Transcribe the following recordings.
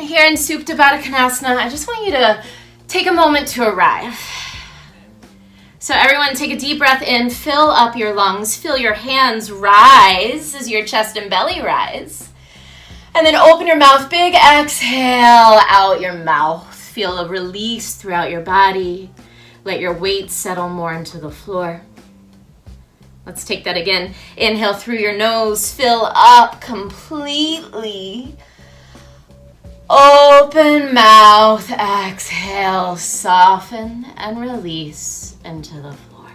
here in Supta Baddha Konasana, I just want you to take a moment to arrive. So everyone take a deep breath in, fill up your lungs, feel your hands rise as your chest and belly rise. And then open your mouth, big exhale out your mouth. Feel a release throughout your body. Let your weight settle more into the floor. Let's take that again. Inhale through your nose, fill up completely. Open mouth, exhale, soften and release into the floor.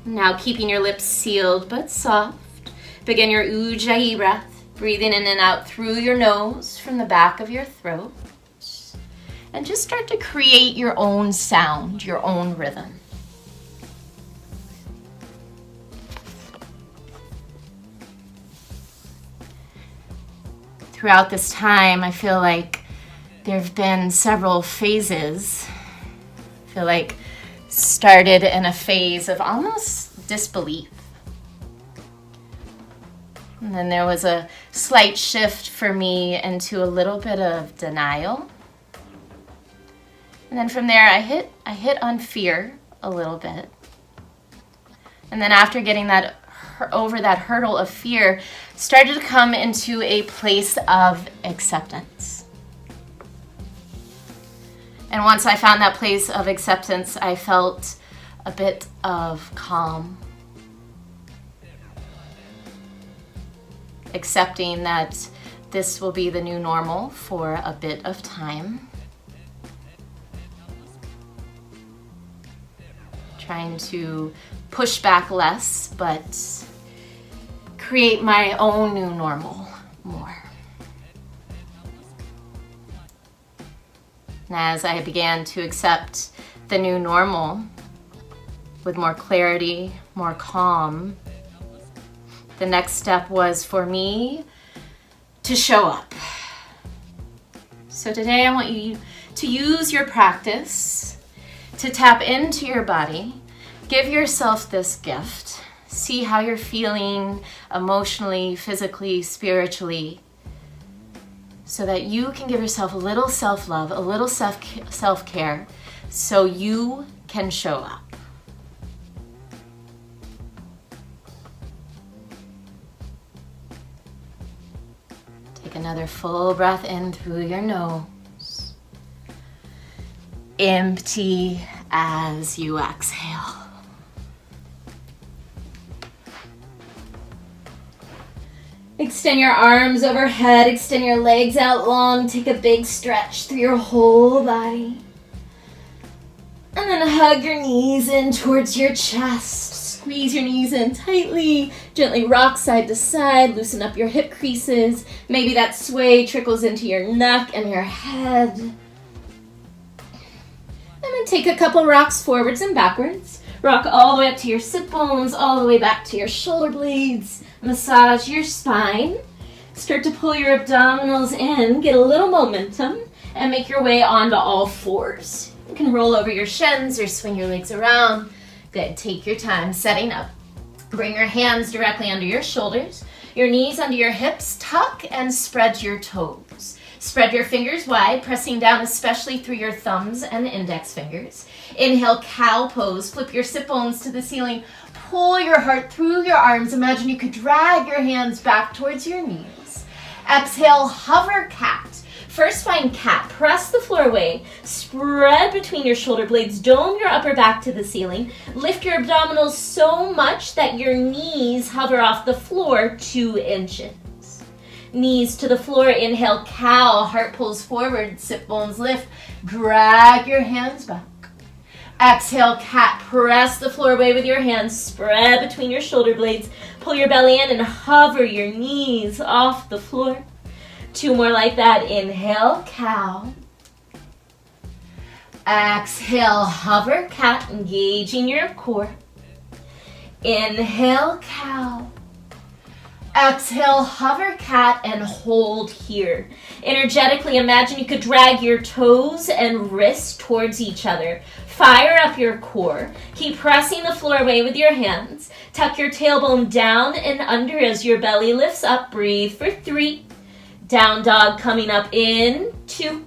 Now keeping your lips sealed but soft, begin your Ujjayi breath, breathing in and out through your nose from the back of your throat. And just start to create your own sound, your own rhythm. Throughout this time, I feel like there have been several phases. I feel like started in a phase of almost disbelief. And then there was a slight shift for me into a little bit of denial. And then from there, I hit on fear a little bit. And then after getting that over that hurdle of fear, started to come into a place of acceptance. And once I found that place of acceptance, I felt a bit of calm. Accepting that this will be the new normal for a bit of time. Trying to push back less, but create my own new normal more. And as I began to accept the new normal with more clarity, more calm, the next step was for me to show up. So today I want you to use your practice to tap into your body. Give yourself this gift. See how you're feeling emotionally, physically, spiritually, so that you can give yourself a little self-love, a little self-care, so you can show up. Take another full breath in through your nose. Empty as you exhale. Extend your arms overhead, extend your legs out long, take a big stretch through your whole body. And then hug your knees in towards your chest. Squeeze your knees in tightly, gently rock side to side, loosen up your hip creases. Maybe that sway trickles into your neck and your head. And then take a couple rocks forwards and backwards. Rock all the way up to your sit bones, all the way back to your shoulder blades. Massage your spine. Start to pull your abdominals in, get a little momentum, and make your way onto all fours. You can roll over your shins or swing your legs around. Good, take your time setting up. Bring your hands directly under your shoulders, your knees under your hips, tuck and spread your toes. Spread your fingers wide, pressing down especially through your thumbs and index fingers. Inhale, cow pose. Flip your sit bones to the ceiling. Pull your heart through your arms. Imagine you could drag your hands back towards your knees. Exhale, hover cat. First find cat. Press the floor away. Spread between your shoulder blades. Dome your upper back to the ceiling. Lift your abdominals so much that your knees hover off the floor 2 inches. Knees to the floor. Inhale, cow. Heart pulls forward. Sit bones lift. Drag your hands back. Exhale, cat. Press the floor away with your hands. Spread between your shoulder blades. Pull your belly in and hover your knees off the floor. 2 more like that. Inhale, cow. Exhale, hover cat, engaging your core. Inhale, cow. Exhale, hover cat, and hold here. Energetically, imagine you could drag your toes and wrists towards each other. Fire up your core. Keep pressing the floor away with your hands. Tuck your tailbone down and under as your belly lifts up. Breathe for 3. Down dog coming up in 2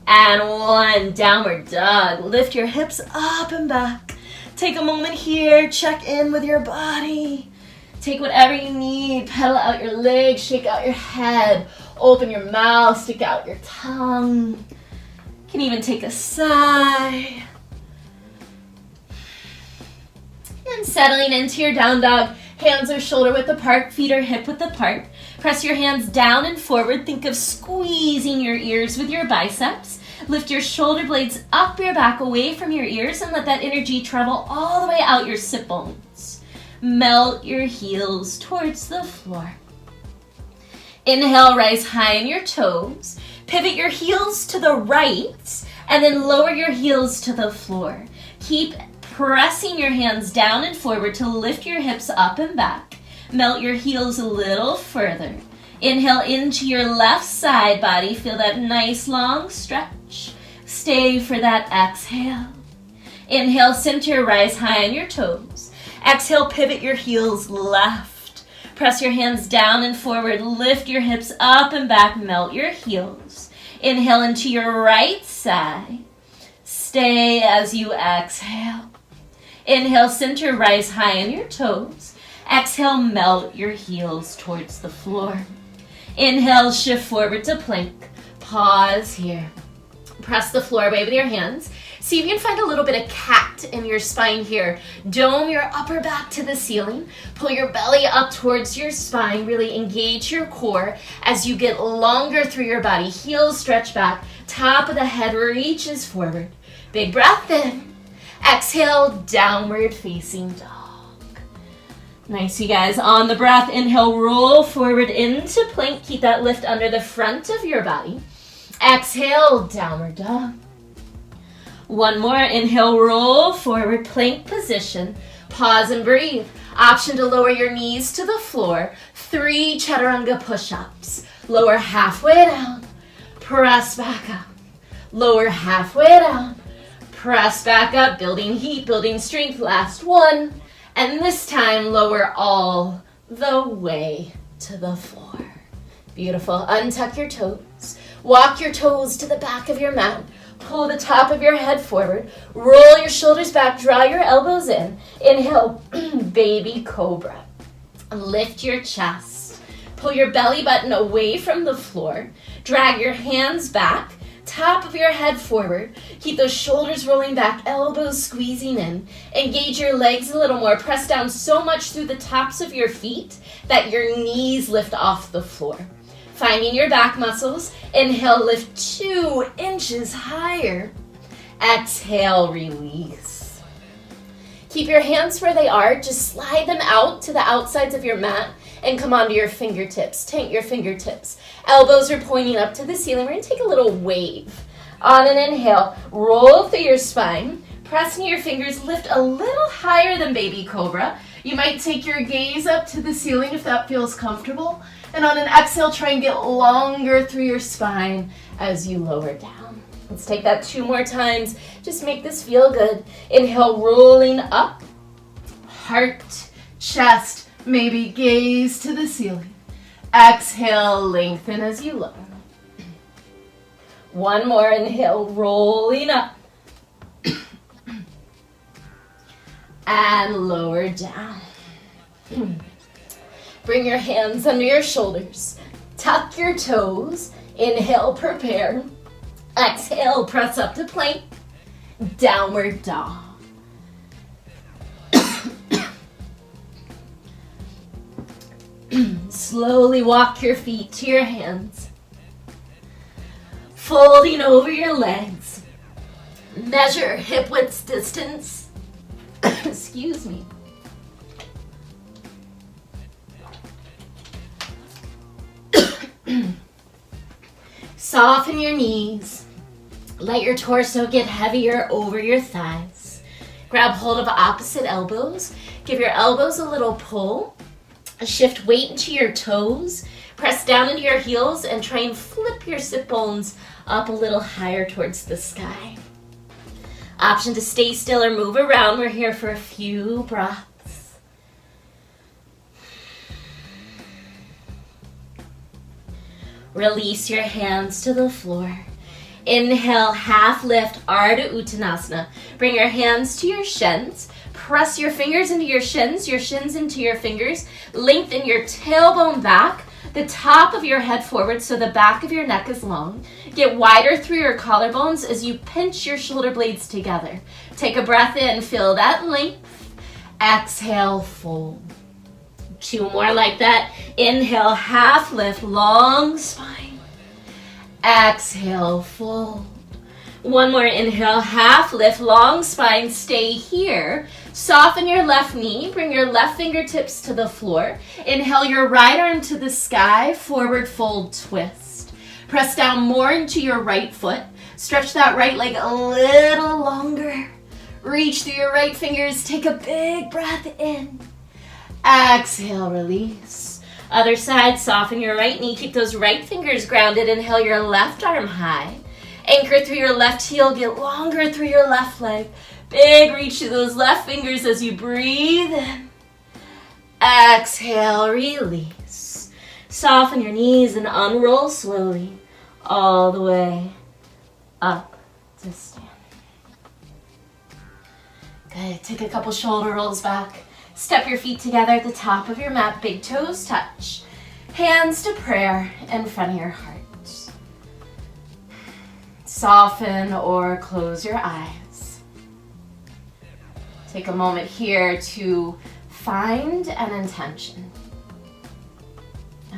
and 1. Downward dog. Lift your hips up and back. Take a moment here. Check in with your body. Take whatever you need. Pedal out your legs. Shake out your head. Open your mouth. Stick out your tongue. You can even take a sigh. And settling into your down dog. Hands are shoulder width apart. Feet are hip width apart. Press your hands down and forward. Think of squeezing your ears with your biceps. Lift your shoulder blades up your back away from your ears and let that energy travel all the way out your sit bones. Melt your heels towards the floor. Inhale, rise high in your toes. Pivot your heels to the right and then lower your heels to the floor. Keep pressing your hands down and forward to lift your hips up and back. Melt your heels a little further. Inhale into your left side body. Feel that nice long stretch. Stay for that exhale. Inhale, center, rise high on your toes. Exhale, pivot your heels left. Press your hands down and forward. Lift your hips up and back. Melt your heels. Inhale into your right side. Stay as you exhale. Inhale, center, rise high on your toes. Exhale, melt your heels towards the floor. Inhale, shift forward to plank. Pause here. Press the floor away with your hands. See if you can find a little bit of cat in your spine here. Dome your upper back to the ceiling. Pull your belly up towards your spine. Really engage your core as you get longer through your body. Heels stretch back. Top of the head reaches forward. Big breath in. Exhale, downward facing dog. Nice, you guys. On the breath, inhale, roll forward into plank. Keep that lift under the front of your body. Exhale, downward dog. One more. Inhale, roll forward, plank position. Pause and breathe. Option to lower your knees to the floor. 3 chaturanga push-ups. Lower halfway down. Press back up. Lower halfway down. Press back up. Building heat, building strength. Last one. And this time, lower all the way to the floor. Beautiful. Untuck your toes. Walk your toes to the back of your mat. Pull the top of your head forward. Roll your shoulders back. Draw your elbows in. Inhale, baby cobra. Lift your chest. Pull your belly button away from the floor. Drag your hands back. Top of your head forward. Keep those shoulders rolling back, elbows squeezing in. Engage your legs a little more. Press down so much through the tops of your feet that your knees lift off the floor. Finding your back muscles. Inhale, lift 2 inches higher. Exhale, release. Keep your hands where they are. Just slide them out to the outsides of your mat and come onto your fingertips. Tank your fingertips. Elbows are pointing up to the ceiling. We're going to take a little wave. On an inhale, roll through your spine. Press into your fingers. Lift a little higher than baby cobra. You might take your gaze up to the ceiling if that feels comfortable. And on an exhale, try and get longer through your spine as you lower down. Let's take that 2 more times. Just make this feel good. Inhale, rolling up. Heart, chest, maybe gaze to the ceiling. Exhale, lengthen as you lower. One more. Inhale, rolling up. And lower down. Bring your hands under your shoulders. Tuck your toes. Inhale, prepare. Exhale, press up to plank. Downward dog. Slowly walk your feet to your hands. Folding over your legs. Measure hip width distance. Excuse me. Soften your knees. Let your torso get heavier over your thighs. Grab hold of opposite elbows. Give your elbows a little pull. Shift weight into your toes. Press down into your heels and try and flip your sit bones up a little higher towards the sky. Option to stay still or move around. We're here for a few breaths. Release your hands to the floor. Inhale, half lift, Ardha Uttanasana. Bring your hands to your shins. Press your fingers into your shins into your fingers. Lengthen your tailbone back, the top of your head forward so the back of your neck is long. Get wider through your collarbones as you pinch your shoulder blades together. Take a breath in, feel that length. Exhale, fold. 2 more like that. Inhale, half lift, long spine. Exhale, fold. 1 more, inhale, half lift, long spine, stay here. Soften your left knee, bring your left fingertips to the floor. Inhale your right arm to the sky, forward fold, twist. Press down more into your right foot. Stretch that right leg a little longer. Reach through your right fingers, take a big breath in. Exhale, release. Other side, soften your right knee, keep those right fingers grounded. Inhale your left arm high. Anchor through your left heel, get longer through your left leg. Big reach to those left fingers as you breathe in. Exhale, release. Soften your knees and unroll slowly all the way up to stand. Good, take a couple shoulder rolls back. Step your feet together at the top of your mat, big toes touch. Hands to prayer in front of your heart. Soften or close your eyes. Take a moment here to find an intention.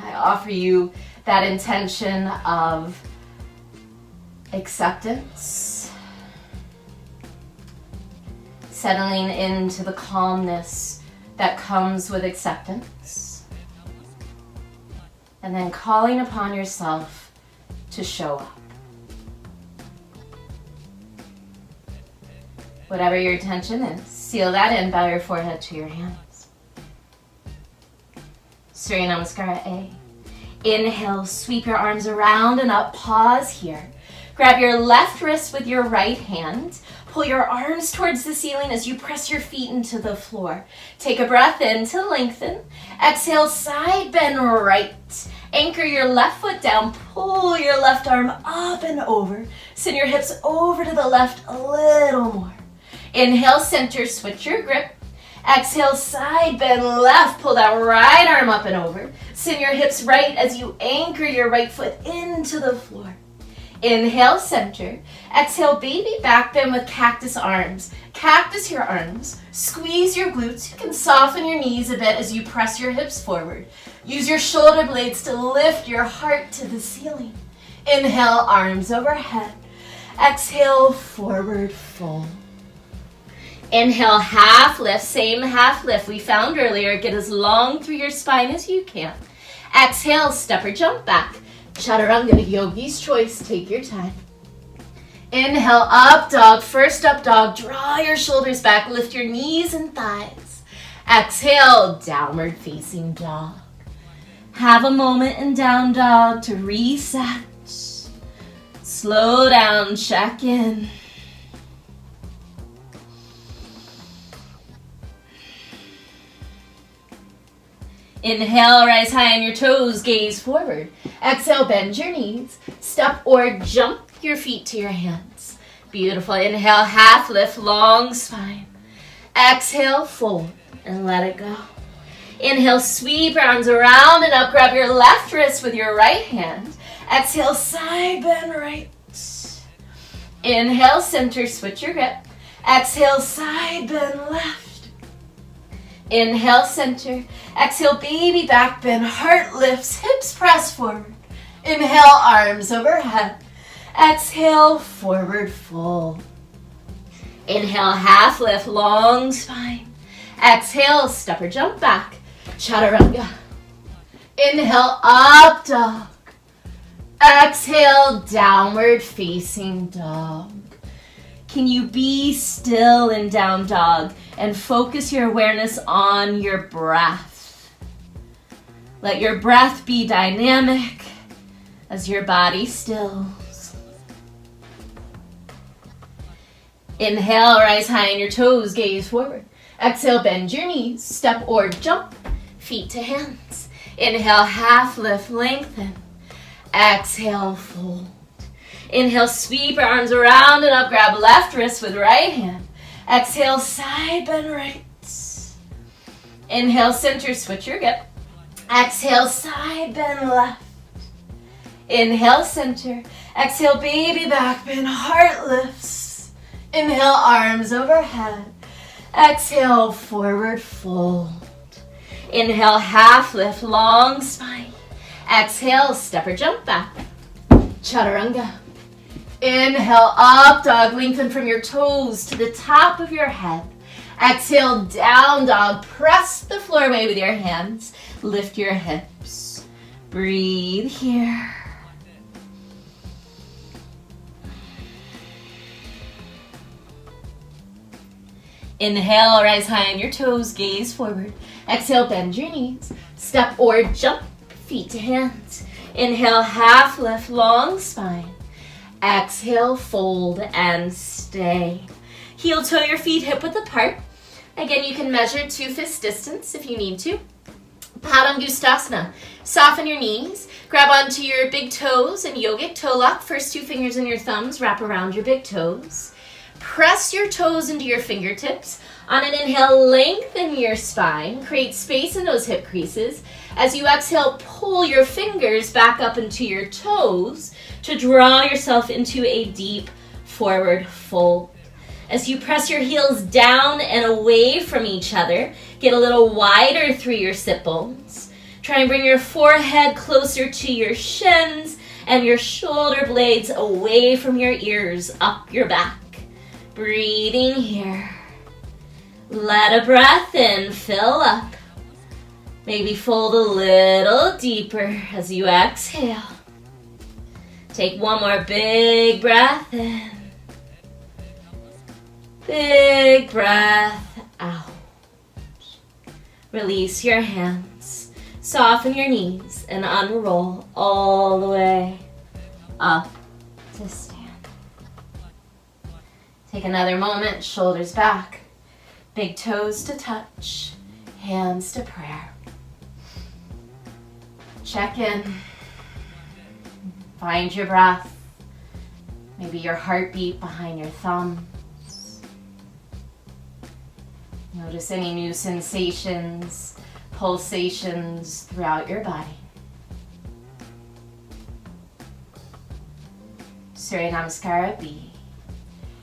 I offer you that intention of acceptance, settling into the calmness that comes with acceptance, and then calling upon yourself to show up. Whatever your intention is, seal that in, bow your forehead to your hands. Surya Namaskara A. Inhale, sweep your arms around and up, pause here. Grab your left wrist with your right hand. Pull your arms towards the ceiling as you press your feet into the floor. Take a breath in to lengthen. Exhale, side bend right. Anchor your left foot down. Pull your left arm up and over. Send your hips over to the left a little more. Inhale, center, switch your grip. Exhale, side bend left. Pull that right arm up and over. Send your hips right as you anchor your right foot into the floor. Inhale, center. Exhale, baby back bend with cactus arms. Cactus your arms. Squeeze your glutes. You can soften your knees a bit as you press your hips forward. Use your shoulder blades to lift your heart to the ceiling. Inhale, arms overhead. Exhale, forward fold. Inhale, half lift, same half lift we found earlier. Get as long through your spine as you can. Exhale, step or jump back. Chaturanga, yogi's choice, take your time. Inhale, up dog, first up dog. Draw your shoulders back, lift your knees and thighs. Exhale, downward facing dog. Have a moment in down dog to reset. Slow down, check in. Inhale, rise high on your toes, gaze forward. Exhale, bend your knees. Step or jump your feet to your hands. Beautiful. Inhale, half lift, long spine. Exhale, fold and let it go. Inhale, sweep your arms around and up. Grab your left wrist with your right hand. Exhale, side bend right. Inhale, center, switch your grip. Exhale, side bend left. Inhale, center. Exhale, baby back bend. Heart lifts, hips press forward. Inhale, arms overhead. Exhale, forward fold. Inhale, half lift, long spine. Exhale, step or jump back. Chaturanga. Inhale, up dog. Exhale, downward facing dog. Can you be still in down dog and focus your awareness on your breath? Let your breath be dynamic as your body stills. Inhale, rise high on your toes, gaze forward. Exhale, bend your knees, step or jump, feet to hands. Inhale, half lift, lengthen. Exhale, fold. Inhale, sweep your arms around and up. Grab left wrist with right hand. Exhale, side bend right. Inhale, center, switch your grip. Exhale, side bend left. Inhale, center. Exhale, baby back bend, heart lifts. Inhale, arms overhead. Exhale, forward fold. Inhale, half lift, long spine. Exhale, step or jump back. Chaturanga. Inhale, up dog. Lengthen from your toes to the top of your head. Exhale, down dog. Press the floor away with your hands. Lift your hips. Breathe here. Inhale, rise high on your toes, gaze forward. Exhale, bend your knees. Step or jump, feet to hands. Inhale, half lift, long spine. Exhale, fold and stay. Heel toe your feet hip width apart. Again, you can measure 2 fist distance if you need to. Padangustasana. Soften your knees. Grab onto your big toes and yogic toe lock. First 2 fingers and your thumbs wrap around your big toes. Press your toes into your fingertips. On an inhale, lengthen your spine. Create space in those hip creases. As you exhale, pull your fingers back up into your toes to draw yourself into a deep forward fold. As you press your heels down and away from each other, get a little wider through your sit bones. Try and bring your forehead closer to your shins and your shoulder blades away from your ears, up your back. Breathing here. Let a breath in, fill up. Maybe fold a little deeper as you exhale. Take one more big breath in. Big breath out. Release your hands. Soften your knees and unroll all the way up to stand. Take another moment, shoulders back, big toes to touch, hands to prayer. Check in. Find your breath. Maybe your heartbeat behind your thumbs. Notice any new sensations, pulsations throughout your body. Surya Namaskara B.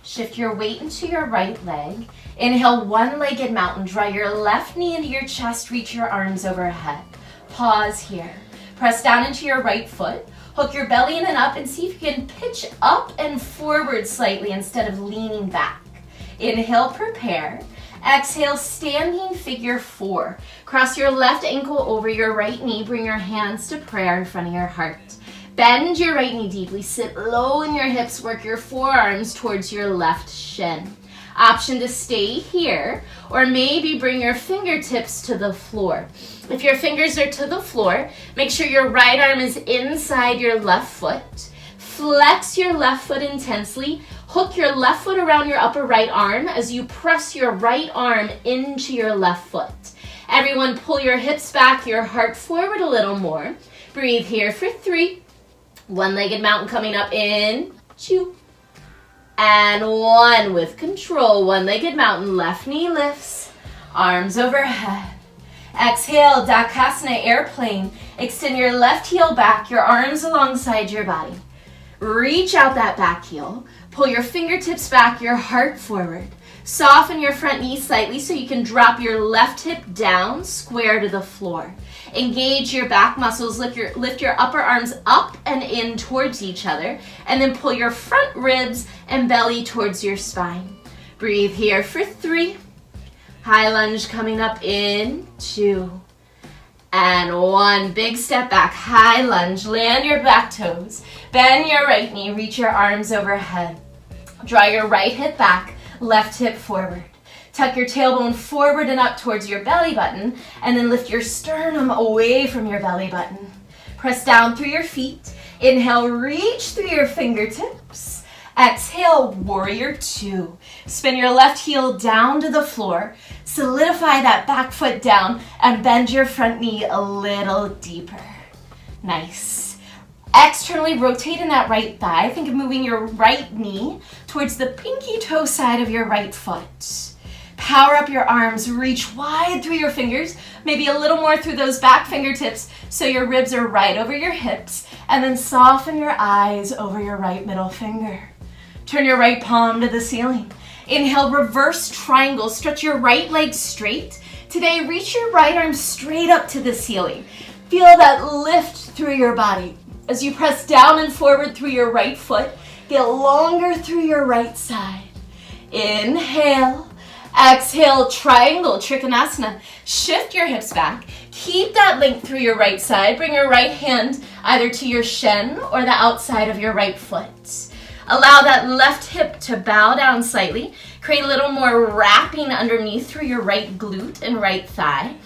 Shift your weight into your right leg. Inhale, one-legged mountain. Draw your left knee into your chest. Reach your arms overhead. Pause here. Press down into your right foot. Hook your belly in and up and see if you can pitch up and forward slightly instead of leaning back. Inhale, prepare. Exhale, standing figure 4. Cross your left ankle over your right knee. Bring your hands to prayer in front of your heart. Bend your right knee deeply. Sit low in your hips. Work your forearms towards your left shin. Option to stay here, or maybe bring your fingertips to the floor. If your fingers are to the floor, make sure your right arm is inside your left foot. Flex your left foot intensely. Hook your left foot around your upper right arm as you press your right arm into your left foot. Everyone, pull your hips back, your heart forward a little more. Breathe here for 3. One-legged mountain coming up in 2. And 1 with control. One-legged mountain, left knee lifts, arms overhead. Exhale, Dakasana airplane. Extend your left heel back, your arms alongside your body. Reach out that back heel. Pull your fingertips back, your heart forward. Soften your front knee slightly so you can drop your left hip down, square to the floor. Engage your back muscles, lift your upper arms up and in towards each other, and then pull your front ribs and belly towards your spine. Breathe here for 3. High lunge coming up in 2. And 1. Big step back, high lunge. Land your back toes. Bend your right knee, reach your arms overhead. Draw your right hip back, left hip forward. Tuck your tailbone forward and up towards your belly button, and then lift your sternum away from your belly button. Press down through your feet. Inhale, reach through your fingertips. Exhale, warrior 2. Spin your left heel down to the floor. Solidify that back foot down and bend your front knee a little deeper. Nice. Externally rotate in that right thigh. Think of moving your right knee towards the pinky toe side of your right foot. Power up your arms, reach wide through your fingers, maybe a little more through those back fingertips so your ribs are right over your hips, and then soften your eyes over your right middle finger. Turn your right palm to the ceiling. Inhale, reverse triangle, stretch your right leg straight. Today, reach your right arm straight up to the ceiling. Feel that lift through your body. As you press down and forward through your right foot, get longer through your right side. Inhale, exhale, triangle, Trikonasana. Shift your hips back. Keep that length through your right side. Bring your right hand either to your shin or the outside of your right foot. Allow that left hip to bow down slightly. Create a little more wrapping underneath through your right glute and right thigh.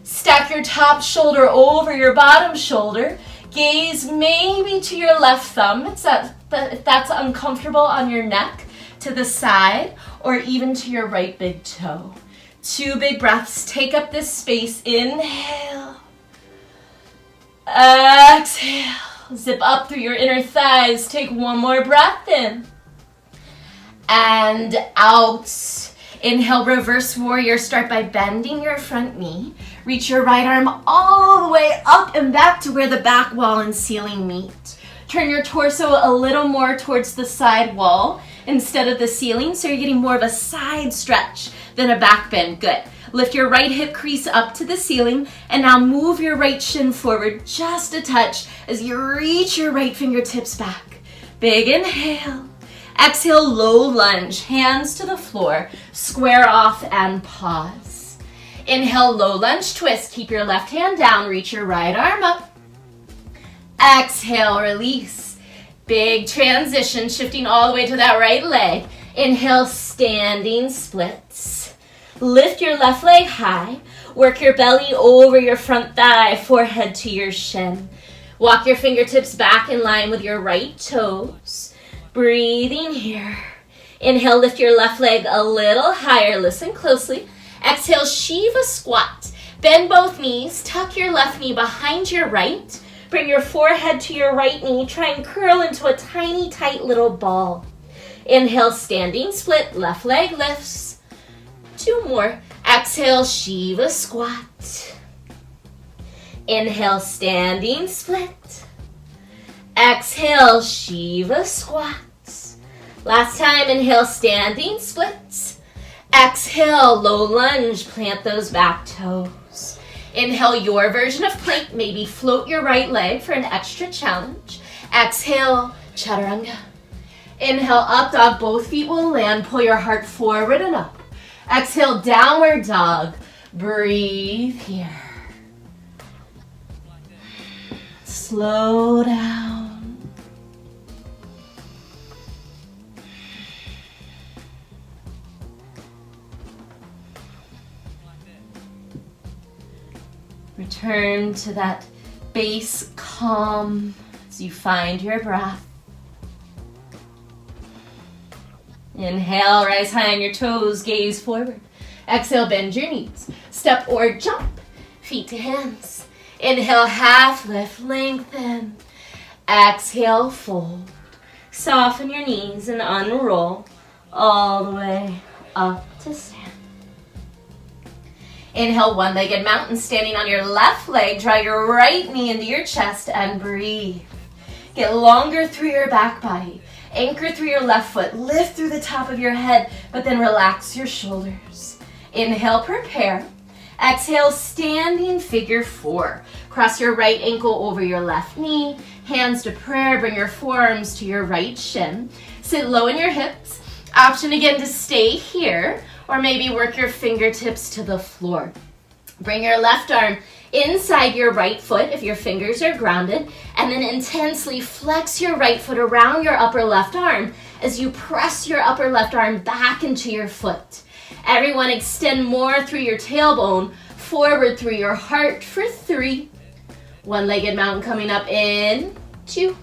Stack your top shoulder over your bottom shoulder. Gaze maybe to your left thumb, if that's uncomfortable on your neck, to the side, or even to your right big toe. 2 big breaths. Take up this space. Inhale. Exhale. Zip up through your inner thighs. Take 1 more breath in. And out. Inhale, reverse warrior. Start by bending your front knee. Reach your right arm all the way up and back to where the back wall and ceiling meet. Turn your torso a little more towards the side wall instead of the ceiling, so you're getting more of a side stretch than a back bend. Good. Lift your right hip crease up to the ceiling, and now move your right shin forward just a touch as you reach your right fingertips back. Big inhale. Exhale, low lunge, hands to the floor, square off and pause. Inhale, low lunge twist. Keep your left hand down, reach your right arm up. Exhale, release. Big transition, shifting all the way to that right leg. Inhale, standing splits. Lift your left leg high. Work your belly over your front thigh, forehead to your shin. Walk your fingertips back in line with your right toes. Breathing here. Inhale, lift your left leg a little higher. Listen closely. Exhale, Shiva squat. Bend both knees. Tuck your left knee behind your right. Bring your forehead to your right knee. Try and curl into a tiny, tight little ball. Inhale, standing split. Left leg lifts. 2 more. Exhale, Shiva squat. Inhale, standing split. Exhale, Shiva squats. Last time, inhale, standing splits. Exhale, low lunge, plant those back toes. Inhale, your version of plank, maybe float your right leg for an extra challenge. Exhale, chaturanga. Inhale, up dog, both feet will land, pull your heart forward and up. Exhale, downward dog. Breathe here. Slow down. Return to that base calm as you find your breath. Inhale, rise high on your toes, gaze forward. Exhale, bend your knees. Step or jump, feet to hands. Inhale, half lift, lengthen. Exhale, fold. Soften your knees and unroll all the way up to stand. Inhale, one-legged mountain, standing on your left leg. Draw your right knee into your chest and breathe. Get longer through your back body. Anchor through your left foot. Lift through the top of your head, but then relax your shoulders. Inhale, prepare. Exhale, standing figure 4. Cross your right ankle over your left knee. Hands to prayer. Bring your forearms to your right shin. Sit low in your hips. Option again to stay here, or maybe work your fingertips to the floor. Bring your left arm inside your right foot if your fingers are grounded, and then intensely flex your right foot around your upper left arm as you press your upper left arm back into your foot. Everyone extend more through your tailbone, forward through your heart for 3. One-legged mountain coming up in 2.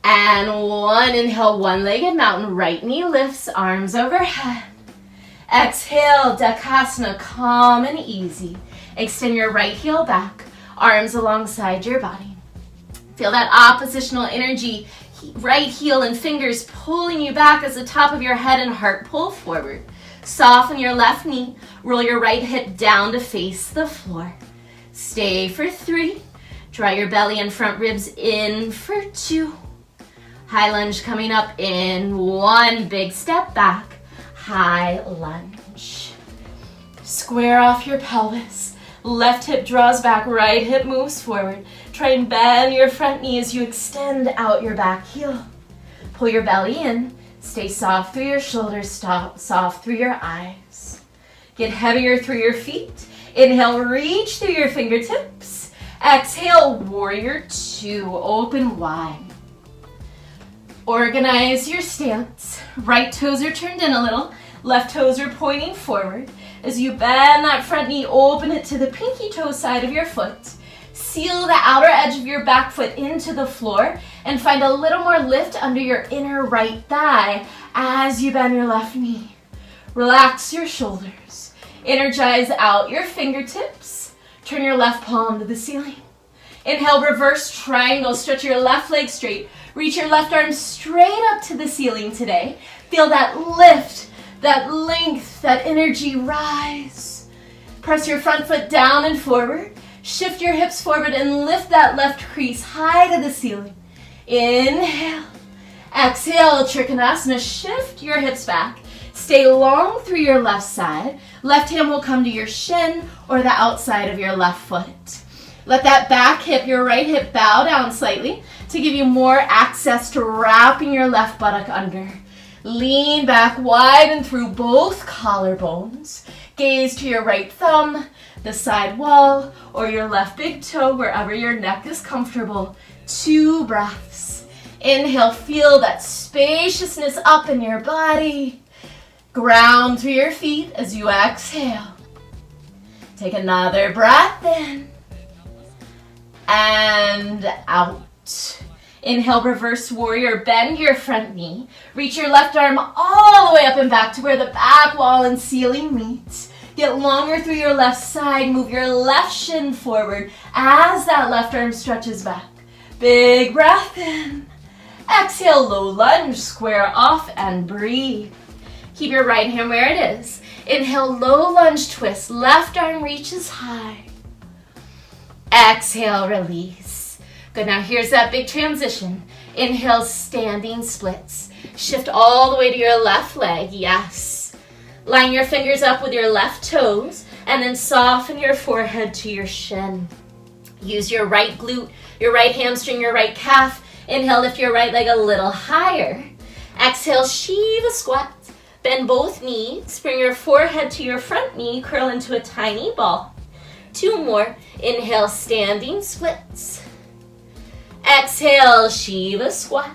And 1. Inhale, one-legged mountain, right knee lifts, arms overhead. Exhale, Dakasana, calm and easy. Extend your right heel back, arms alongside your body. Feel that oppositional energy, right heel and fingers pulling you back as the top of your head and heart pull forward. Soften your left knee, roll your right hip down to face the floor. Stay for 3. Draw your belly and front ribs in for 2. High lunge coming up in 1. Big step back. High lunge. Square off your pelvis. Left hip draws back, right hip moves forward. Try and bend your front knee as you extend out your back heel. Pull your belly in. Stay soft through your shoulders, soft through your eyes. Get heavier through your feet. Inhale, reach through your fingertips. Exhale, warrior 2, open wide. Organize your stance. Right toes are turned in a little. Left toes are pointing forward. As you bend that front knee, open it to the pinky toe side of your foot. Seal the outer edge of your back foot into the floor and find a little more lift under your inner right thigh as you bend your left knee. Relax your shoulders. Energize out your fingertips. Turn your left palm to the ceiling. Inhale, reverse triangle. Stretch your left leg straight. Reach your left arm straight up to the ceiling today. Feel that lift, that length, that energy rise. Press your front foot down and forward. Shift your hips forward and lift that left crease high to the ceiling. Inhale. Exhale, Trikonasana. Shift your hips back. Stay long through your left side. Left hand will come to your shin or the outside of your left foot. Let that back hip, your right hip, bow down slightly to give you more access to wrapping your left buttock under. Lean back, widen through both collarbones. Gaze to your right thumb, the side wall, or your left big toe, wherever your neck is comfortable. 2 breaths. Inhale, feel that spaciousness up in your body. Ground through your feet as you exhale. Take another breath in and out. Inhale, reverse warrior, bend your front knee. Reach your left arm all the way up and back to where the back wall and ceiling meet. Get longer through your left side. Move your left shin forward as that left arm stretches back. Big breath in. Exhale, low lunge, square off and breathe. Keep your right hand where it is. Inhale, low lunge twist. Left arm reaches high. Exhale, release. Good, now here's that big transition. Inhale, standing splits. Shift all the way to your left leg, yes. Line your fingers up with your left toes and then soften your forehead to your shin. Use your right glute, your right hamstring, your right calf. Inhale, lift your right leg a little higher. Exhale, Shiva squat. Bend both knees. Bring your forehead to your front knee. Curl into a tiny ball. 2 more. Inhale, standing splits. Exhale, Shiva squat.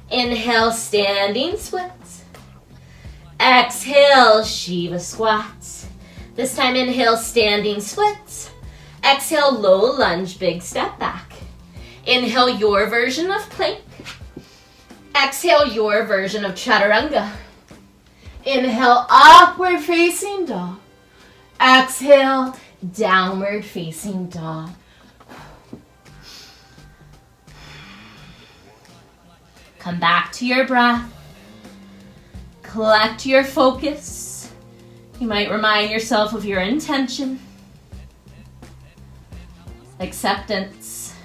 Inhale, standing splits. Exhale, Shiva squats. This time, inhale, standing splits. Exhale, low lunge, big step back. Inhale, your version of plank. Exhale, your version of chaturanga. Inhale, upward facing dog. Exhale, downward facing dog. Come back to your breath. Collect your focus. You might remind yourself of your intention. Acceptance.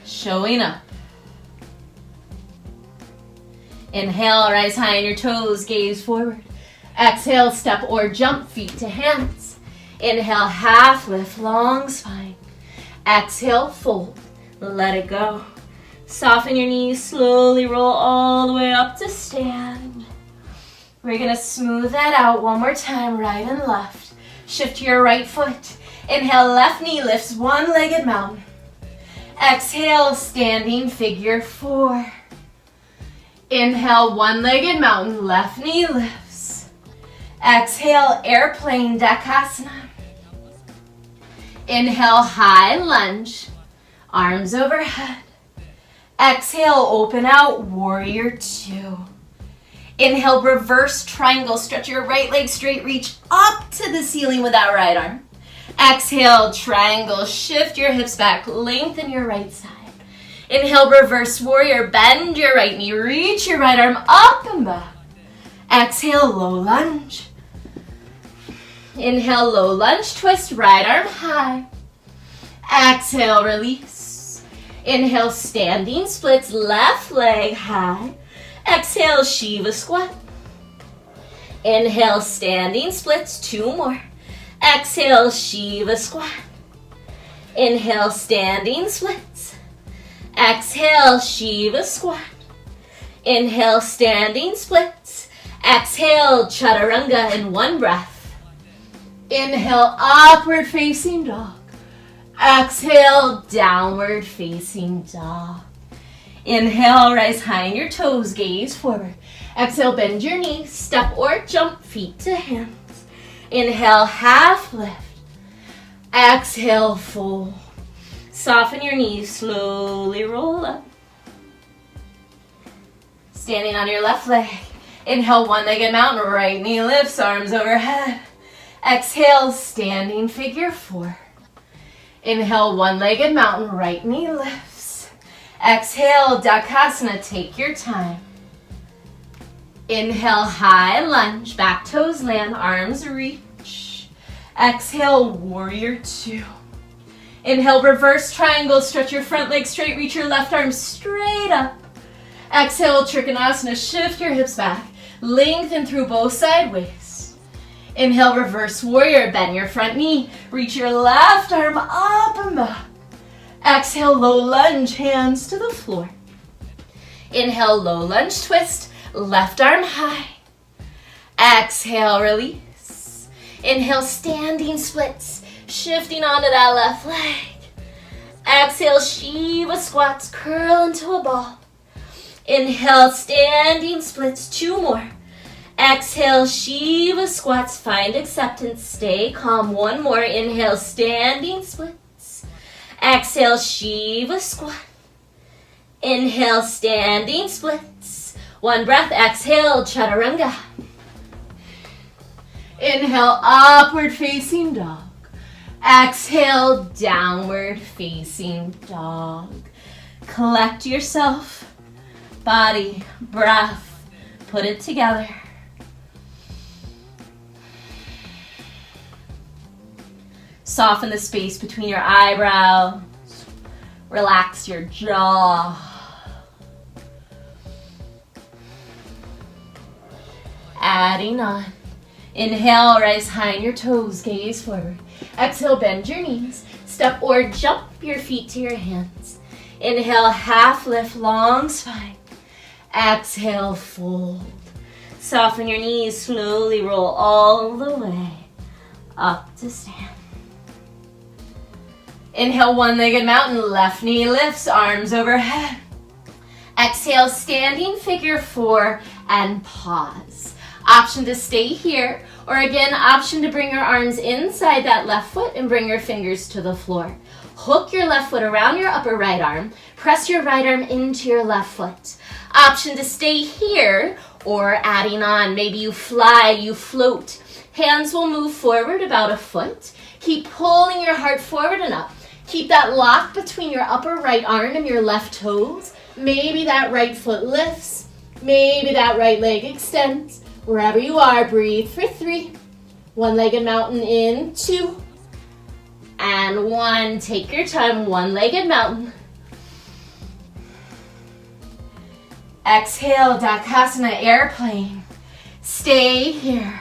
Showing up. Inhale, rise high on your toes, gaze forward. Exhale, step or jump, feet to hands. Inhale, half lift, long spine. Exhale, fold, let it go. Soften your knees, slowly roll all the way up to stand. We're gonna smooth that out one more time, right and left. Shift to your right foot. Inhale, left knee lifts, one-legged mountain. Exhale, standing figure 4. Inhale, one-legged mountain, left knee lifts. Exhale, airplane Dakasana. Inhale, high lunge, arms overhead. Exhale, open out, warrior 2. Inhale, reverse triangle. Stretch your right leg straight, reach up to the ceiling with that right arm. Exhale, triangle. Shift your hips back. Lengthen your right side. Inhale, reverse warrior. Bend your right knee. Reach your right arm up and back. Exhale, low lunge. Inhale, low lunge. Twist, right arm high. Exhale, release. Inhale, standing splits. Left leg high. Exhale, Shiva squat. Inhale, standing splits. 2 more. Exhale, Shiva squat. Inhale, standing splits. Exhale, Shiva squat. Inhale, standing splits. Exhale, chaturanga in 1 breath. Inhale, upward facing dog. Exhale, downward facing dog. Inhale, rise high in your toes, gaze forward. Exhale, bend your knees, step or jump, feet to hands. Inhale, half lift. Exhale, fold. Soften your knees, slowly roll up. Standing on your left leg. Inhale, one-legged mountain, right knee lifts, arms overhead. Exhale, standing figure 4. Inhale, one-legged mountain, right knee lifts. Exhale, Dakasana, take your time. Inhale, high lunge, back toes land, arms reach. Exhale, warrior 2. Inhale, reverse triangle, stretch your front leg straight, reach your left arm straight up. Exhale, Trikonasana, shift your hips back, lengthen through both sideways. Inhale, reverse warrior, bend your front knee, reach your left arm up and back. Exhale, low lunge, hands to the floor. Inhale, low lunge, twist, left arm high. Exhale, release. Inhale, standing splits, shifting onto that left leg. Exhale, Shiva squats, curl into a ball. Inhale, standing splits, 2 more. Exhale, Shiva squats, find acceptance, stay calm. 1 more, inhale, standing splits. Exhale, Shiva squat. Inhale, standing splits. 1 breath, exhale, chaturanga. Inhale, upward facing dog. Exhale, downward facing dog. Collect yourself, body, breath, put it together. Soften the space between your eyebrows. Relax your jaw. Adding on. Inhale, rise high in your toes, gaze forward. Exhale, bend your knees. Step or jump your feet to your hands. Inhale, half lift, long spine. Exhale, fold. Soften your knees, slowly roll all the way up to stand. Inhale, one-legged mountain, left knee lifts, arms overhead. Exhale, standing figure 4 and pause. Option to stay here, or again, option to bring your arms inside that left foot and bring your fingers to the floor. Hook your left foot around your upper right arm. Press your right arm into your left foot. Option to stay here, or adding on. Maybe you fly, you float. Hands will move forward about a foot. Keep pulling your heart forward and up. Keep that lock between your upper right arm and your left toes. Maybe that right foot lifts. Maybe that right leg extends. Wherever you are, breathe for 3. One-legged mountain in, 2. And 1. Take your time, one-legged mountain. Exhale, Dakasana, airplane. Stay here.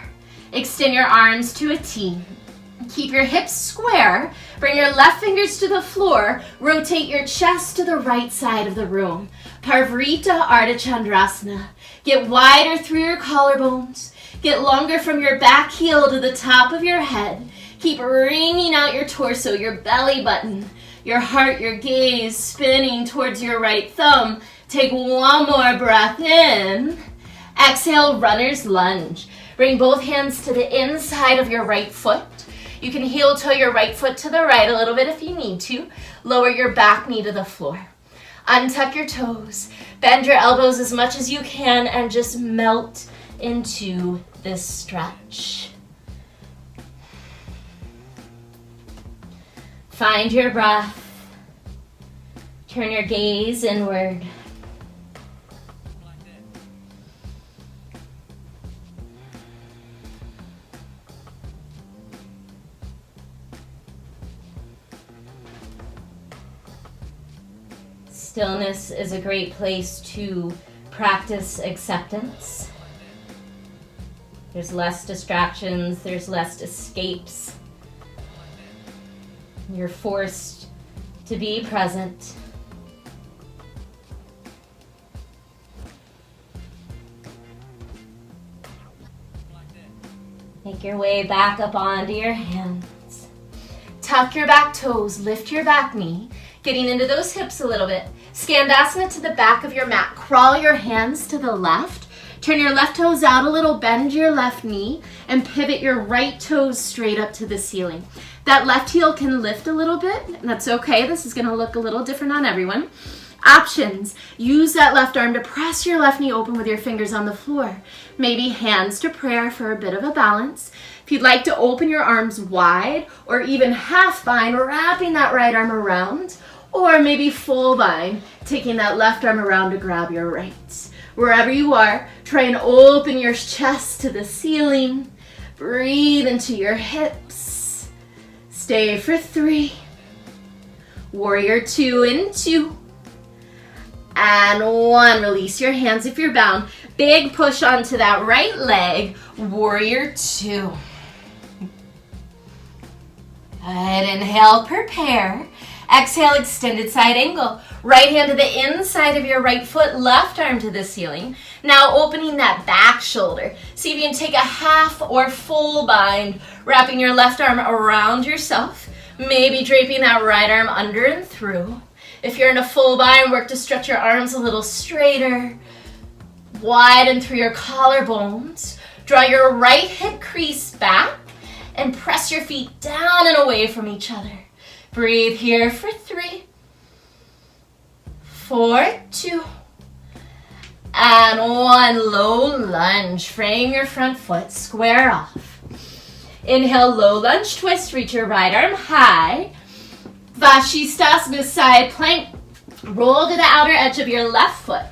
Extend your arms to a T. Keep your hips square. Bring your left fingers to the floor. Rotate your chest to the right side of the room. Parvrita Ardha Chandrasana. Get wider through your collarbones. Get longer from your back heel to the top of your head. Keep wringing out your torso, your belly button, your heart, your gaze spinning towards your right thumb. Take 1 more breath in. Exhale, runner's lunge. Bring both hands to the inside of your right foot. You can heel toe your right foot to the right a little bit if you need to. Lower your back knee to the floor. Untuck your toes. Bend your elbows as much as you can and just melt into this stretch. Find your breath. Turn your gaze inward. Stillness is a great place to practice acceptance. There's less distractions, there's less escapes. You're forced to be present. Make your way back up onto your hands. Tuck your back toes, lift your back knee, getting into those hips a little bit. Skandasana to the back of your mat. Crawl your hands to the left. Turn your left toes out a little, bend your left knee, and pivot your right toes straight up to the ceiling. That left heel can lift a little bit, and that's okay. This is gonna look a little different on everyone. Options, use that left arm to press your left knee open with your fingers on the floor. Maybe hands to prayer for a bit of a balance. If you'd like to open your arms wide, or even half bind, wrapping that right arm around, or maybe full bind, taking that left arm around to grab your right. Wherever you are, try and open your chest to the ceiling. Breathe into your hips. Stay for 3. Warrior 2 in 2. And 1. Release your hands if you're bound. Big push onto that right leg. Warrior 2. Good. Inhale, prepare. Exhale, extended side angle. Right hand to the inside of your right foot, left arm to the ceiling. Now opening that back shoulder. See if you can take a half or full bind, wrapping your left arm around yourself. Maybe draping that right arm under and through. If you're in a full bind, work to stretch your arms a little straighter. Widen through your collarbones. Draw your right hip crease back and press your feet down and away from each other. Breathe here for 3, 4, 2, and 1. Low lunge. Frame your front foot. Square off. Inhale, low lunge twist. Reach your right arm high. Vashisthasana, side plank. Roll to the outer edge of your left foot.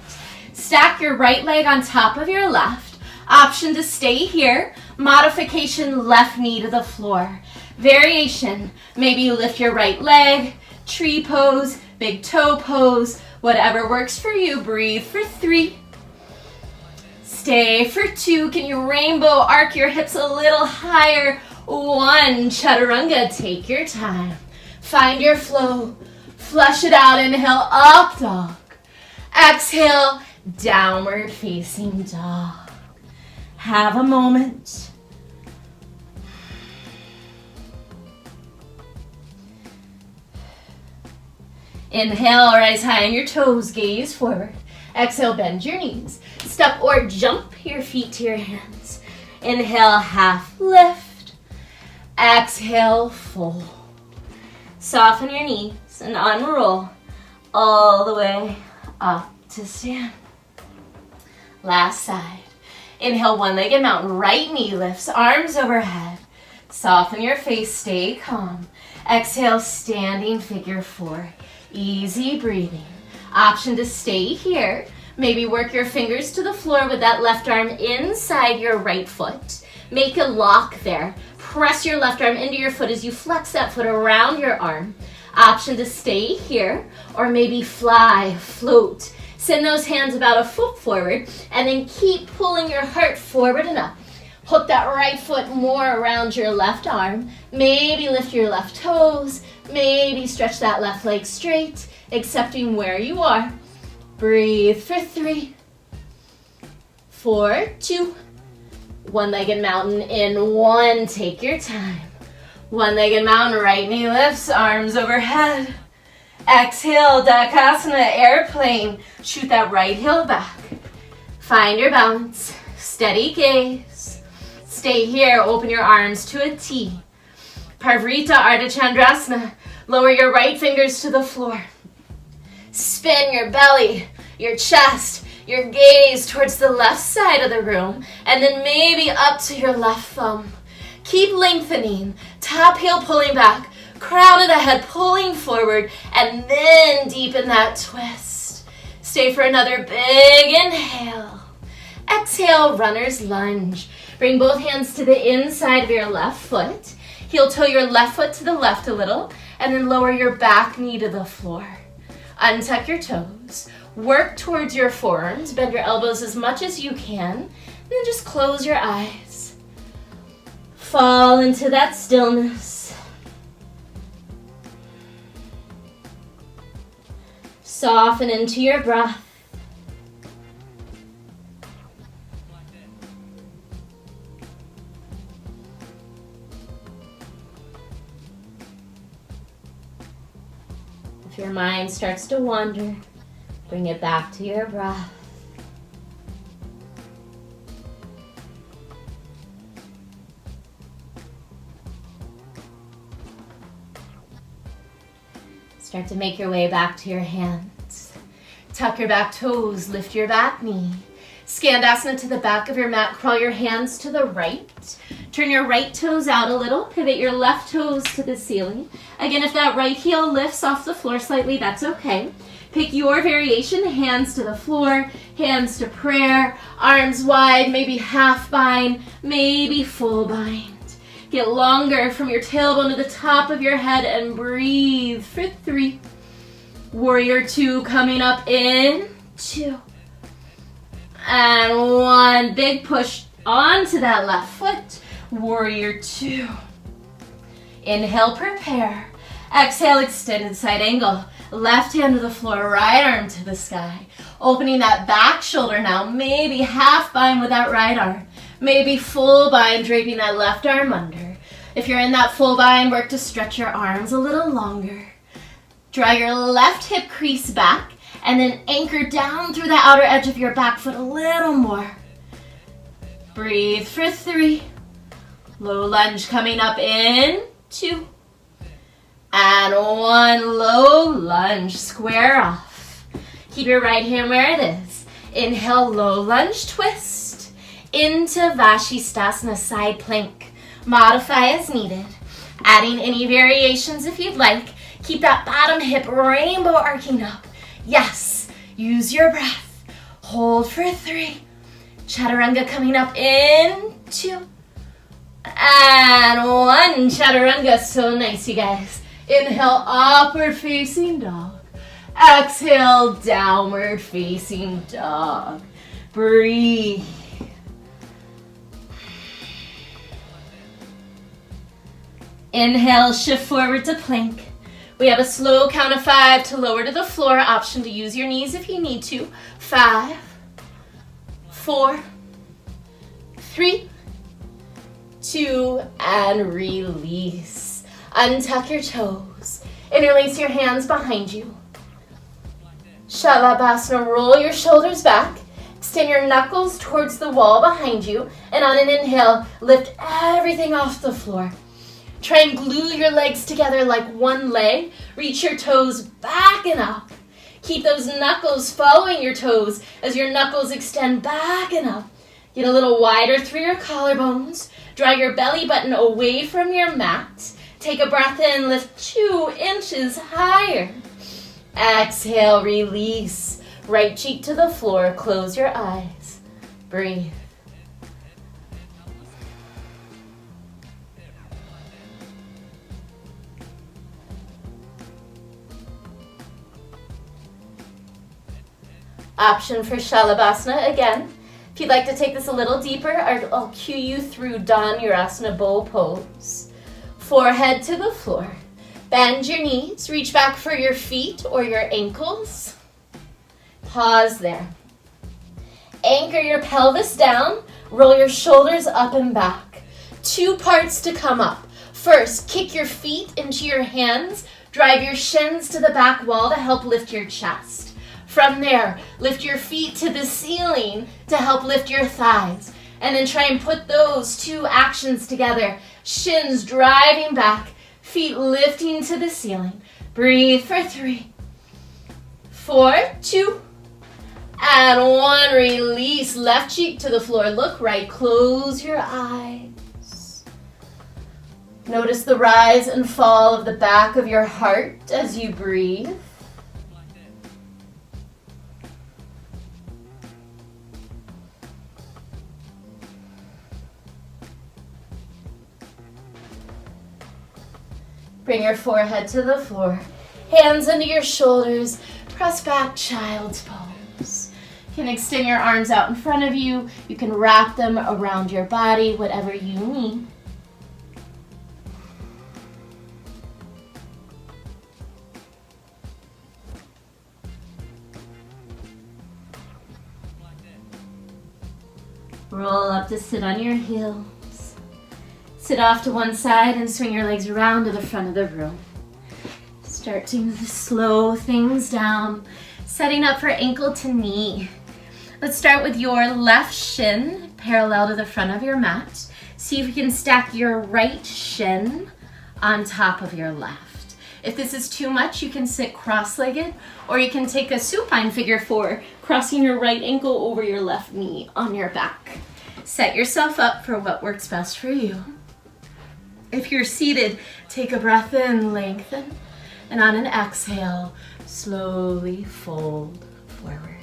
Stack your right leg on top of your left. Option to stay here. Modification, left knee to the floor. Variation, maybe you lift your right leg, tree pose, big toe pose, whatever works for you. Breathe for 3. Stay for 2. Can you rainbow arc your hips a little higher? 1. Chaturanga, take your time. Find your flow. Flush it out. Inhale, up dog. Exhale, downward facing dog. Have a moment. Inhale, rise high on your toes, gaze forward. Exhale, bend your knees. Step or jump your feet to your hands. Inhale, half lift. Exhale, fold. Soften your knees and unroll all the way up to stand. Last side. Inhale, one-legged mountain. Right knee lifts, arms overhead. Soften your face, stay calm. Exhale, standing figure 4. Easy breathing. Option to stay here. Maybe work your fingers to the floor with that left arm inside your right foot. Make a lock there. Press your left arm into your foot as you flex that foot around your arm. Option to stay here, or maybe fly, float. Send those hands about a foot forward, and then keep pulling your heart forward and up. Hook that right foot more around your left arm. Maybe lift your left toes. Maybe stretch that left leg straight, accepting where you are. Breathe for 3, 4, 2. One-legged mountain in 1. Take your time. One-legged mountain, right knee lifts, arms overhead. Exhale, Dakasana, airplane. Shoot that right heel back. Find your balance. Steady gaze. Stay here. Open your arms to a T. Parvrita Ardha Chandrasana. Lower your right fingers to the floor. Spin your belly, your chest, your gaze towards the left side of the room, and then maybe up to your left thumb. Keep lengthening. Top heel pulling back. crown of the head pulling forward, and then deepen that twist. Stay for another big inhale. Exhale, runner's lunge. Bring both hands to the inside of your left foot. Heel toe your left foot to the left a little, and then lower your back knee to the floor. Untuck your toes. Work towards your forearms. Bend your elbows as much as you can. And then just close your eyes. Fall into that stillness. Soften into your breath. If your mind starts to wander, bring it back to your breath. Start to make your way back to your hands. Tuck your back toes, lift your back knee. Skandasana to the back of your mat, crawl your hands to the right. Turn your right toes out a little, pivot your left toes to the ceiling. Again, if that right heel lifts off the floor slightly, that's okay. Pick your variation, hands to the floor, hands to prayer, arms wide, maybe half bind, maybe full bind. Get longer from your tailbone to the top of your head and breathe for 3. Warrior 2 coming up in 2. And 1. Big push onto that left foot. Warrior 2. Inhale, prepare. Exhale, extended side angle. Left hand to the floor, right arm to the sky. Opening that back shoulder now. Maybe half bind with that right arm. Maybe full bind, draping that left arm under. If you're in that full bind, work to stretch your arms a little longer. Draw your left hip crease back and then anchor down through the outer edge of your back foot a little more. Breathe for 3. Low lunge coming up in 2. And 1. Low lunge, square off. Keep your right hand where it is. Inhale, low lunge, twist. Into Vashisthasana, side plank. Modify as needed. Adding any variations if you'd like. Keep that bottom hip rainbow arcing up. Yes, use your breath. Hold for 3. Chaturanga coming up in 2. And 1. Chaturanga, so nice, you guys. Inhale, upward facing dog. Exhale, downward facing dog. Breathe. Inhale, shift forward to plank. We have a slow count of 5 to lower to the floor. Option to use your knees if you need to. 5, 4, 3, 2, and release. Untuck your toes. Interlace your hands behind you. Shavasana, roll your shoulders back. Extend your knuckles towards the wall behind you. And on an inhale, lift everything off the floor. Try and glue your legs together like one leg. Reach your toes back and up. Keep those knuckles following your toes as your knuckles extend back and up. Get a little wider through your collarbones. Draw your belly button away from your mat. Take a breath in, lift 2 inches higher. Exhale, release. Right cheek to the floor, close your eyes. Breathe. Option for Shalabhasana again. If you'd like to take this a little deeper, I'll cue you through Dhanurasana bow pose. Forehead to the floor. Bend your knees, reach back for your feet or your ankles. Pause there. Anchor your pelvis down, roll your shoulders up and back. 2 parts to come up. First, kick your feet into your hands, drive your shins to the back wall to help lift your chest. From there, lift your feet to the ceiling to help lift your thighs. And then try and put those 2 actions together. Shins driving back, feet lifting to the ceiling. Breathe for 3, 4, 2, and 1. Release, left cheek to the floor. Look right, close your eyes. Notice the rise and fall of the back of your heart as you breathe. Bring your forehead to the floor, hands into your shoulders, press back child's pose. You can extend your arms out in front of you. You can wrap them around your body, whatever you need. Roll up to sit on your heels. Sit off to one side and swing your legs around to the front of the room. Start to slow things down, setting up for ankle to knee. Let's start with your left shin parallel to the front of your mat. See if you can stack your right shin on top of your left. If this is too much, you can sit cross-legged, or you can take a supine figure 4, crossing your right ankle over your left knee on your back. Set yourself up for what works best for you. If you're seated, take a breath in, lengthen, and on an exhale, slowly fold forward.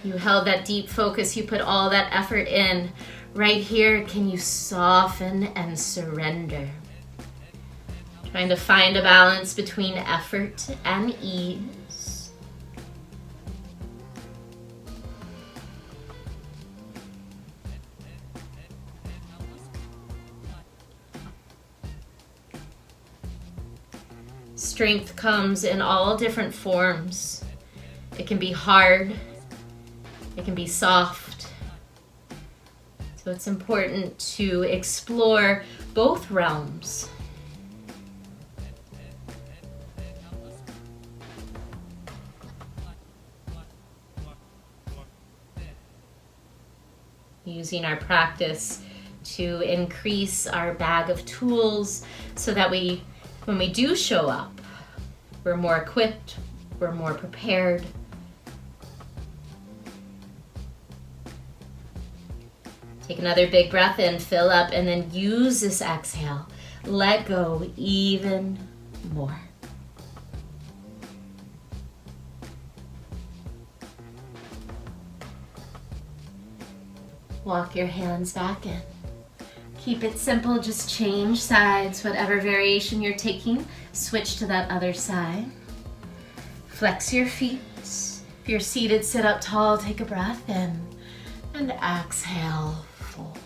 You held that deep focus, you put all that effort in. Right here, can you soften and surrender? Trying to find a balance between effort and ease. Strength comes in all different forms. It can be hard, it can be soft. So it's important to explore both realms. Using our practice to increase our bag of tools so that when we do show up, we're more equipped, we're more prepared. Take another big breath in, fill up, and then use this exhale. Let go even more. Walk your hands back in. Keep it simple, just change sides. Whatever variation you're taking, switch to that other side. Flex your feet. If you're seated, sit up tall, take a breath in, and exhale, fold.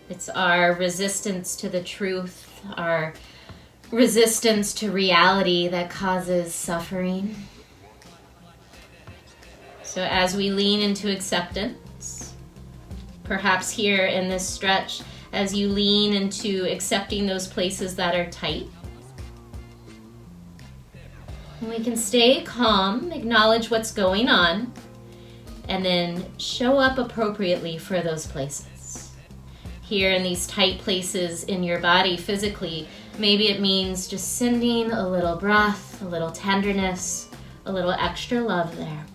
It's our resistance to the truth, our resistance to reality that causes suffering. So as we lean into acceptance, perhaps here in this stretch, as you lean into accepting those places that are tight, and we can stay calm, acknowledge what's going on, and then show up appropriately for those places. Here in these tight places in your body physically, maybe it means just sending a little breath, a little tenderness, a little extra love there.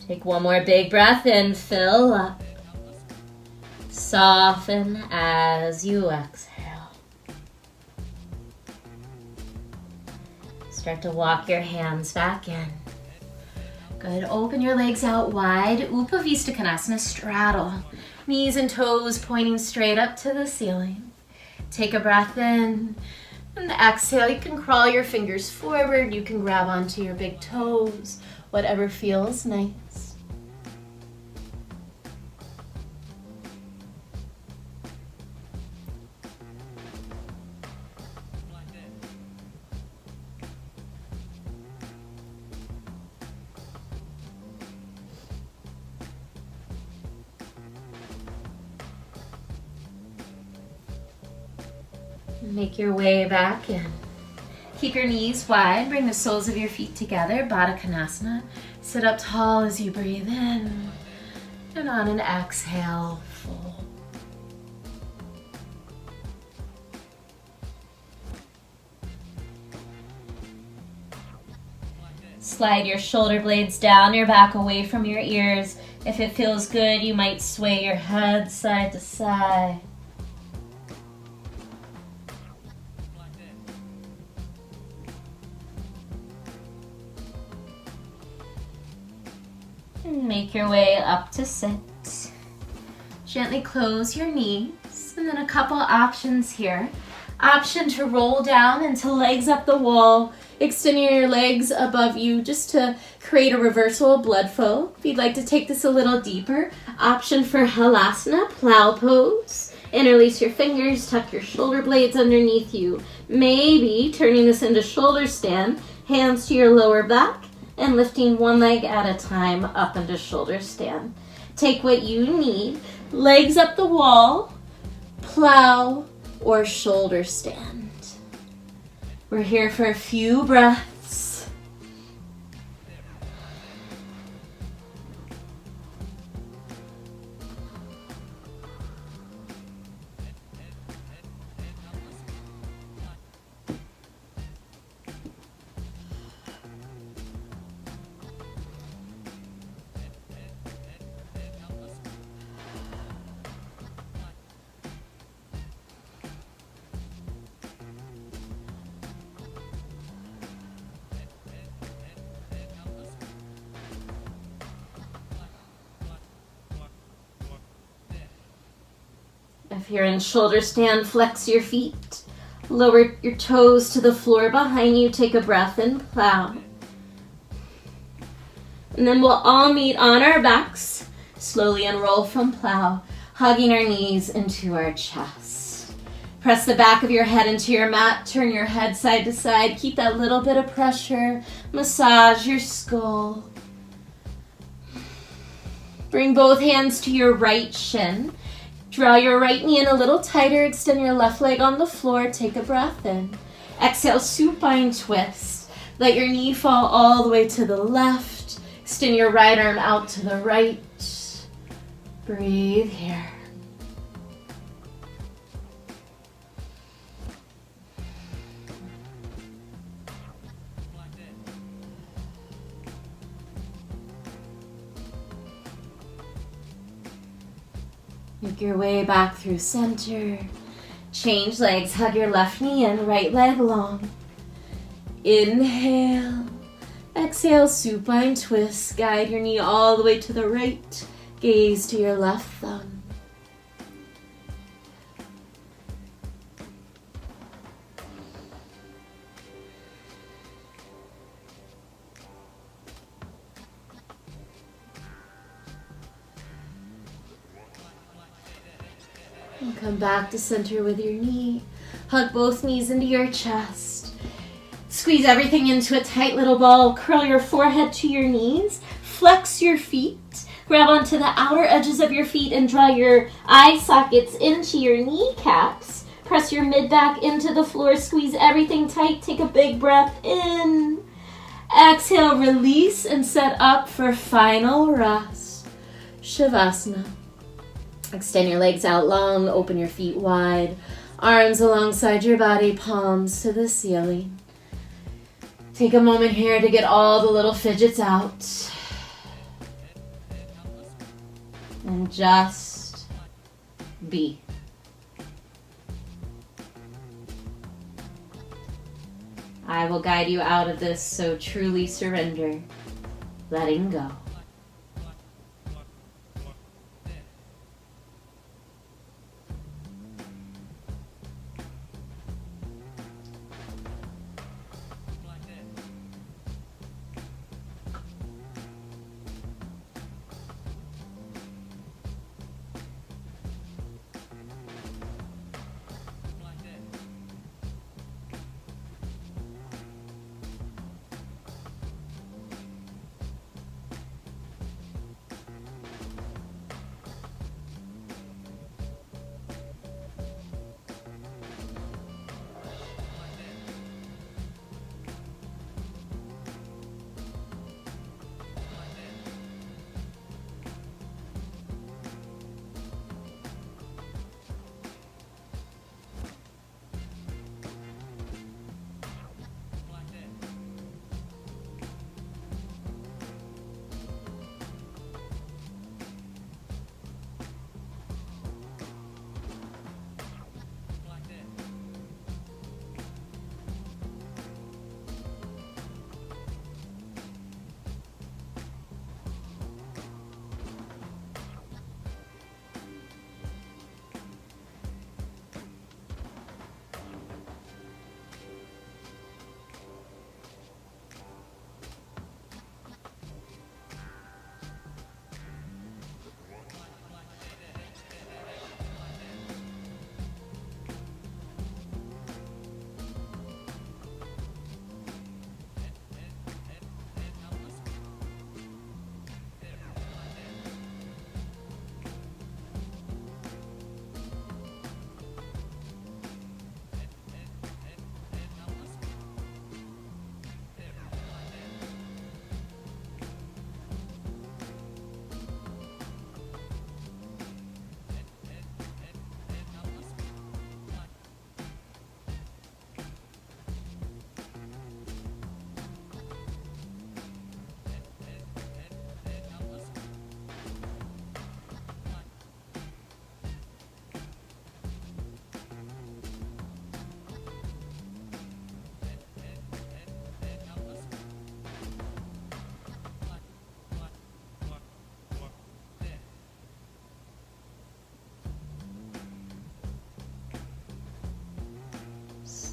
Take one more big breath in, fill up. Soften as you exhale. Start to walk your hands back in. Good, open your legs out wide. Upavista Konasana, straddle. Knees and toes pointing straight up to the ceiling. Take a breath in. And exhale, you can crawl your fingers forward. You can grab onto your big toes. Whatever feels nice. Make your way back in. Keep your knees wide. Bring the soles of your feet together. Baddha Konasana. Sit up tall as you breathe in. And on an exhale, fold. Slide your shoulder blades down your back away from your ears. If it feels good, you might sway your head side to side. And make your way up to sit. Gently close your knees, and then a couple options here. Option to roll down into legs up the wall, extending your legs above you just to create a reversal of blood flow. If you'd like to take this a little deeper, option for Halasana, plow pose. Interlace your fingers, tuck your shoulder blades underneath you. Maybe turning this into shoulder stand, hands to your lower back, and lifting one leg at a time up into shoulder stand. Take what you need, legs up the wall, plow, or shoulder stand. We're here for a few breaths. If you're in shoulder stand, flex your feet. Lower your toes to the floor behind you. Take a breath in, plow. And then we'll all meet on our backs. Slowly unroll from plow, hugging our knees into our chest. Press the back of your head into your mat. Turn your head side to side. Keep that little bit of pressure. Massage your skull. Bring both hands to your right shin. Draw your right knee in a little tighter. Extend your left leg on the floor. Take a breath in. Exhale, supine twist. Let your knee fall all the way to the left. Extend your right arm out to the right. Breathe here. Make your way back through center. Change legs. Hug your left knee in, right leg long. Inhale. Exhale, supine twist. Guide your knee all the way to the right. Gaze to your left thumb. And come back to center with your knee. Hug both knees into your chest. Squeeze everything into a tight little ball. Curl your forehead to your knees. Flex your feet. Grab onto the outer edges of your feet and draw your eye sockets into your kneecaps. Press your mid-back into the floor. Squeeze everything tight. Take a big breath in. Exhale, release, and set up for final rest. Shavasana. Extend your legs out long, open your feet wide, arms alongside your body, palms to the ceiling. Take a moment here to get all the little fidgets out. And just be. I will guide you out of this, so truly surrender, letting go.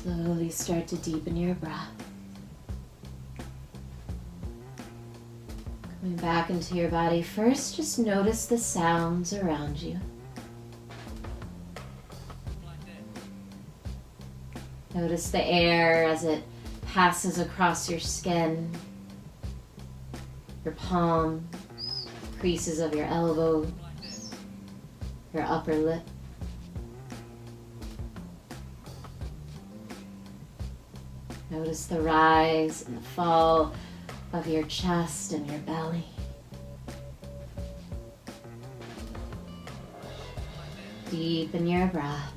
Slowly start to deepen your breath. Coming back into your body, first just notice the sounds around you. Notice the air as it passes across your skin, your palms, creases of your elbows, your upper lip. Notice the rise and the fall of your chest and your belly. Deepen your breath.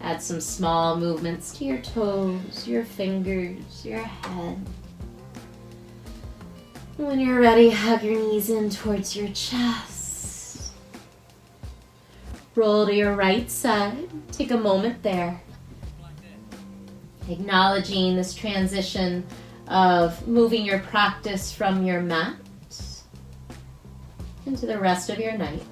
Add some small movements to your toes, your fingers, your head. When you're ready, hug your knees in towards your chest. Roll to your right side. Take a moment there. Acknowledging this transition of moving your practice from your mat into the rest of your night.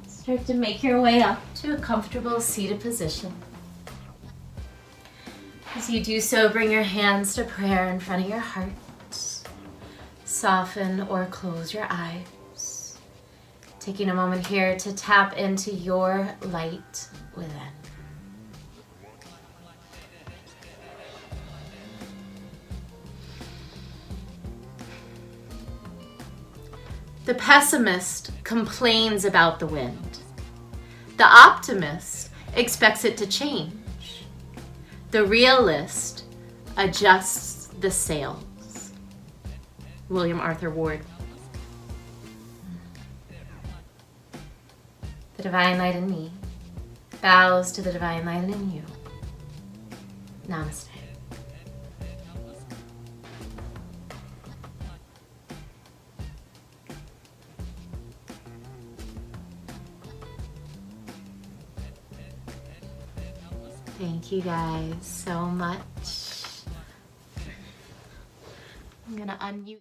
Start to make your way up to a comfortable seated position. As you do so, bring your hands to prayer in front of your heart. Soften or close your eyes. Taking a moment here to tap into your light within. The pessimist complains about the wind. The optimist expects it to change. The realist adjusts the sails. William Arthur Ward. The divine light in me bows to the divine light in you. Namaste. Thank you guys so much. I'm gonna unmute.